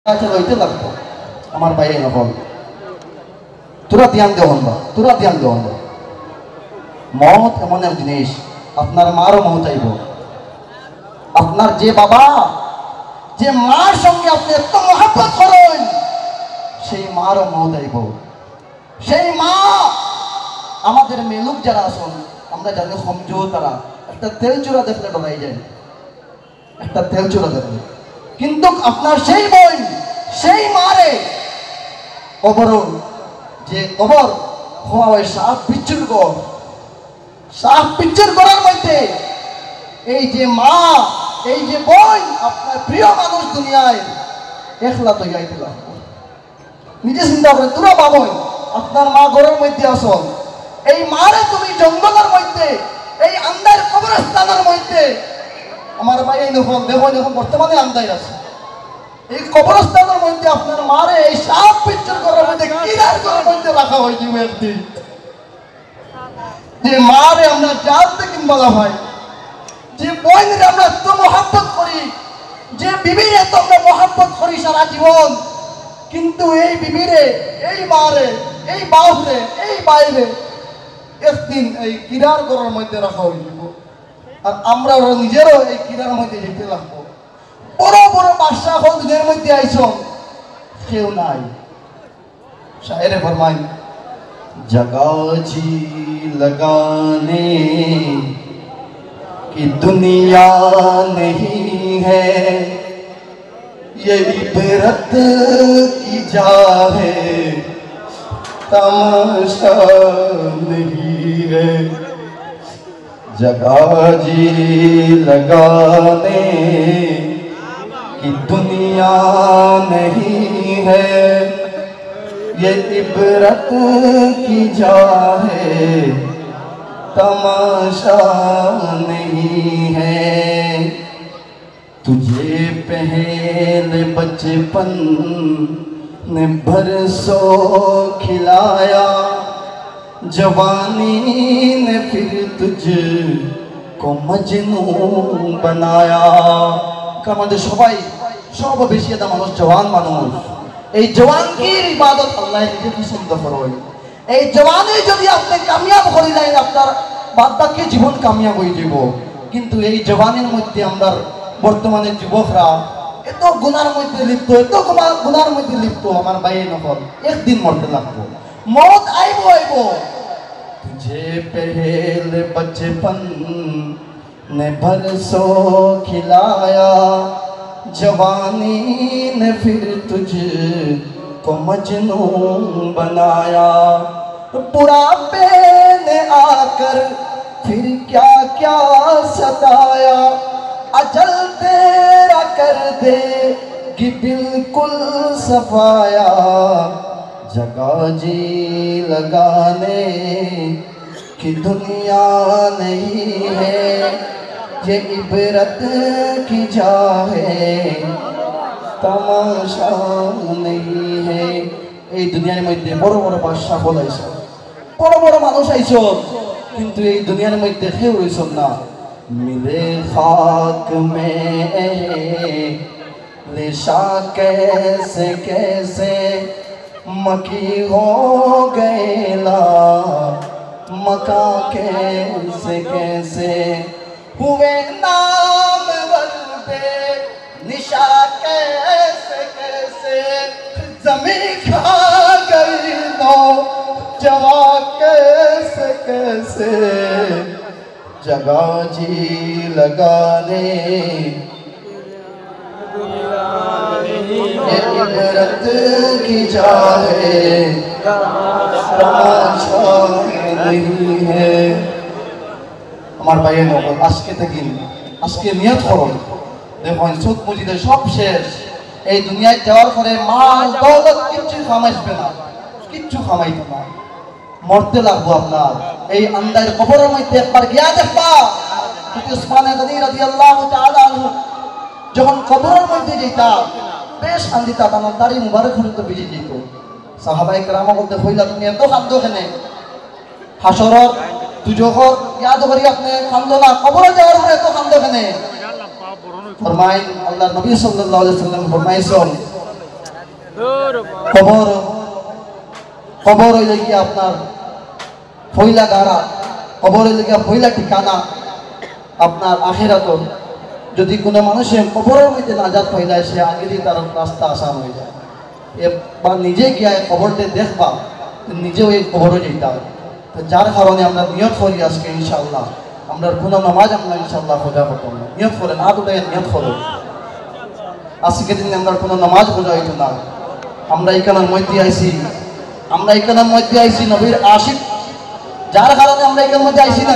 কাছে লইতে লাগতো আমার ভাই নকল তোরা ধ্যান দেওয়ান না, তোরা ধ্যান দেওয়ান না। মত এমন এক জিনিস, আপনার মারও মত আইব। আপনার যে বাবা, যে মার সঙ্গে আপনি এত মহব্বত করেন, সেই মারও মত আইব। সেই মা আমাদের মেলুক যারা আসুন, আমরা জানি সমঝো তারা একটা তেল চূড়া দেখলে ডরাই যায়, একটা তেল চূড়া দেখলে। কিন্তু আপনার সেই বোন, সেই মারে কবর, যে কবর হওয়া হয় সাপ বিচ্ছুর কর, সাপ বিচ্ছুর করার মধ্যে এই যে মা, এই যে বোন, আপনার প্রিয় মানুষ দুনিয়ায় একলা তো গাইতে লাগবো। নিজে চিন্তা করেন, তোরা বাবন আপনার মা ঘরের মধ্যে আসন, এই মারে তুমি জঙ্গলের মধ্যে, এই আন্দার কবরস্থানের মধ্যে, আমার ভাই এই দেখুন দেখুন এখন বর্তমানে আন্দাই আছে, এই কবরস্থানের মধ্যে আপনার মারে এই সাপ পিচ্ছর করার মধ্যে কিরার করার মধ্যে রাখা হয়েছে একদিন। যে মারে আমরা জানতে কিংবা ভাই, যে বোনরে আমরা এত মহাব্বত করি, যে বিবিরে এত আমরা মহাব্বত করি সারা জীবন, কিন্তু এই বিবিরে, এই মারে, এই বাউরে, এই বাইরে একদিন এই কিরার করার মধ্যে রাখা হয়ে যাব। আর আমরা ওরা নিজেরও এই কিরার মধ্যে যেতে লাগবো। বড় বড় বাদশাহ হল দুনিয়ার মধ্যে আইস, কেউ নাই। শায়েরে ফরমাই, जगह जी लगाने की दुनिया नहीं है, ये इबरत की जा है, तमाशा नहीं है। जगह जी लगाने की दुनिया नहीं है, ये इबरत की जा है, तमाशा नहीं है। तुझे पहले बचपन ने बरसों खिलाया, जवानी ने फिर तुझको मजनू बनाया। আমাদের সবাই সব বেশি একটা মানুষ জওয়ান মানুষ, এই জওয়ানকির ইবাদত আল্লাহ নিজে পছন্দ করেন। এই জওয়ানে যদি আপনি কামিয়াব হয়ে যায়, আপনার বাদ বাকি জীবন কামিয়াব হয়ে যাব। কিন্তু এই জওয়ানের মধ্যে আমরা বর্তমানে যুবকরা এত গুনার মধ্যে লিপ্ত, এত গুনার মধ্যে লিপ্ত, আমার ভাই নকল একদিন মরতে লাগবো, মত আইব আইব। तुझे पहले बचपन ने बरसों खिलाया, जवानी ने फिर तुझको मजनू बनाया, बुढ़ापे ने आकर फिर क्या क्या सताया, अजल तेरा कर दे कि बिल्कुल सफाया। जगह जी लगाने की दुनिया नहीं है, ये इबरत की जा है, तमाशा नहीं है। এই দুনিয়ার মধ্যে বড় বড় বাদশা হল আইস, বড় বড় মানুষ আইস, কিন্তু এই দুনিয়ার মধ্যে কেউ রইস না। মিলে খাক মে রেশা कैसे कैसे मकी हो गएला, मका कैसे कैसे हुए नाम बलबे निशा कैसे कैसे, जमीन खा गई नो जवा कैसे कैसे। जगह जी लगाने ये इबरत की जा है, तमाशा नहीं है। আমার ভাইয়ের নকল আজকে থেকে আজকে নিয়ত করুন, দেখুন সুদ মুজিদের সব শেষ। এই দুনিয়ায় যাওয়ার পরে মাল দৌলত কিচ্ছু কামাইবে না, কিচ্ছু কামাইতো না, মরতে লাগবো। আপনার এই আন্দার কবরের মধ্যে একবার গিয়া দেখবা, উসমান গনি রাদিয়াল্লাহু তাআলা আনহু যখন কবরের মধ্যে যেতা বেশ শান্তিতা, তার দাড়ি মুবারক হতে বেজে যেত। সাহাবায়ে কেরাম বলতে হইলা তুমি এত কান্দো কেন, হাসরত দুজখর ইয়াদ করি আপনি কান্দো না, কবরে যাওয়ার পরে এত কান্দো কেন? ফরমাই আল্লাহর নবী সাল্লাল্লাহু আলাইহি ওয়াসাল্লাম ফরমাইছেন, কবর কবর হইলে কি আপনার ফইলা গাড়া, কবর হইলে গিয়া ফইলা ঠিকানা আপনার আখিরাত। যদি কোনো মানুষের কবরের মধ্যে নাজাত পাইলায় সে আগেরই তার রাস্তা আসান হয়ে যায়। এবার নিজে গিয়া কবরটা দেখবা, নিজেও এই কবরে যেতাম। তো যার কারণে আমরা নিয়ত করি আজকে ইনশাআল্লাহ আমরা কোনো নামাজ আমরা ইনশাআল্লাহ খোঁজা করতাম না। নিয়ত করে না দুটাই নিয়ত করো, আজকে দিন আমরা কোনো নামাজ খোঁজা হইতো না। আমরা এখানের মধ্যে আইছি, আমরা এখানের মধ্যে আইছি নবীর আশিক, যার কারণে আমরা এখানের মধ্যে আইছি না।